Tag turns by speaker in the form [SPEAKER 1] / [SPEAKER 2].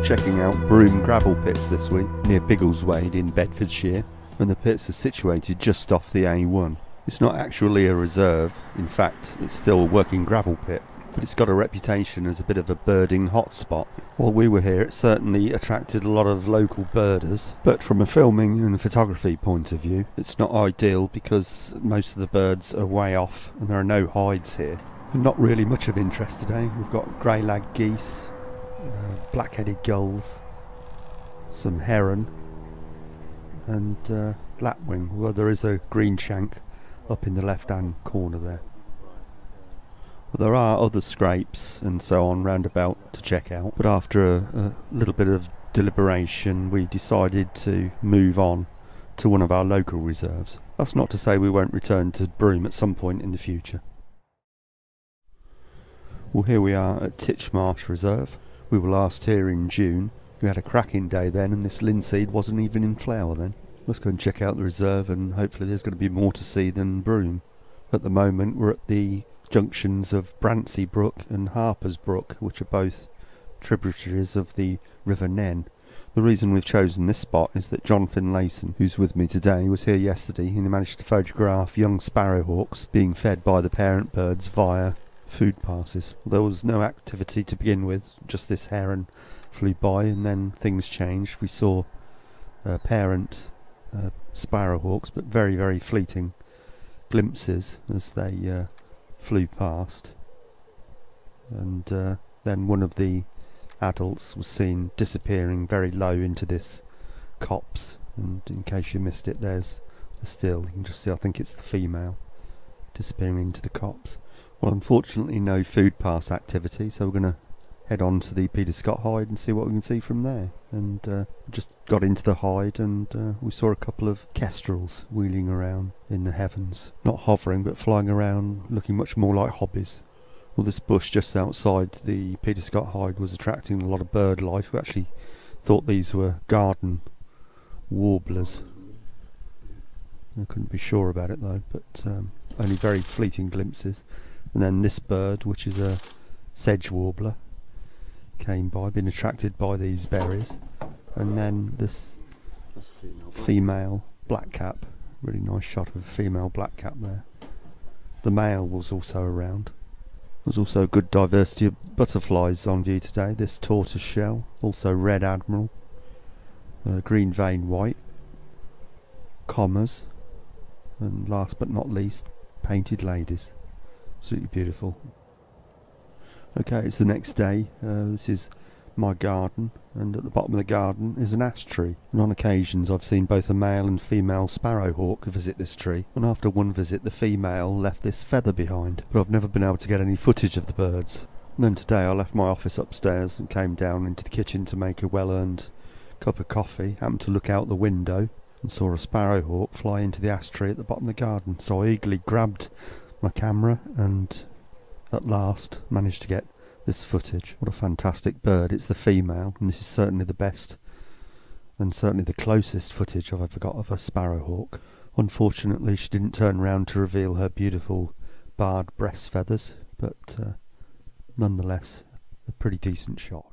[SPEAKER 1] checking out Broome gravel pits this week near Biggleswade in Bedfordshire, and the pits are situated just off the A1. It's not actually a reserve, in fact it's still a working gravel pit, but it's got a reputation as a bit of a birding hotspot. While we were here it certainly attracted a lot of local birders, but from a filming and photography point of view it's not ideal because most of the birds are way off and there are no hides here. And not really much of interest today. We've got grey-lag geese, black-headed gulls, some heron and lapwing. Well, there is a green shank up in the left-hand corner there. Well, there are other scrapes and so on round about to check out, but after a little bit of deliberation we decided to move on to one of our local reserves. That's not to say we won't return to Broome at some point in the future. Well, here we are at Titchmarsh Reserve. We were last here in June. We had a cracking day then and this linseed wasn't even in flower then. Let's go and check out the reserve and hopefully there's going to be more to see than Broome. At the moment we're at the junctions of Brancy Brook and Harper's Brook, which are both tributaries of the River Nen. The reason we've chosen this spot is that John Finlayson, who's with me today, was here yesterday and he managed to photograph young sparrowhawks being fed by the parent birds via food passes. There was no activity to begin with, just this heron flew by and then things changed. We saw parent sparrowhawks, but very fleeting glimpses as they flew past, and then one of the adults was seen disappearing very low into this copse, and in case you missed it, there's the still. You can just see, I think it's the female disappearing into the copse. Well, unfortunately no food pass activity, so we're going to head on to the Peter Scott hide and see what we can see from there. And just got into the hide and we saw a couple of kestrels wheeling around in the heavens. Not hovering, but flying around, looking much more like hobbies. Well, this bush just outside the Peter Scott hide was attracting a lot of bird life. We actually thought these were garden warblers. I couldn't be sure about it though, but only very fleeting glimpses. And then this bird, which is a sedge warbler, came by, been attracted by these berries. And then this female blackcap, really nice shot of a female blackcap there. The male was also around. There's also a good diversity of butterflies on view today. This tortoise shell, also red admiral, green vein white, commas, and last but not least, painted ladies. Absolutely beautiful. Okay, it's the next day. This is my garden, and at the bottom of the garden is an ash tree. And on occasions I've seen both a male and female sparrowhawk visit this tree, and after one visit the female left this feather behind, but I've never been able to get any footage of the birds. And then today I left my office upstairs and came down into the kitchen to make a well-earned cup of coffee. Happened to look out the window and saw a sparrowhawk fly into the ash tree at the bottom of the garden, so I eagerly grabbed my camera and at last managed to get this footage. What a fantastic bird. It's the female, and this is certainly the best and certainly the closest footage I've ever got of a sparrowhawk. Unfortunately she didn't turn around to reveal her beautiful barred breast feathers, but nonetheless a pretty decent shot.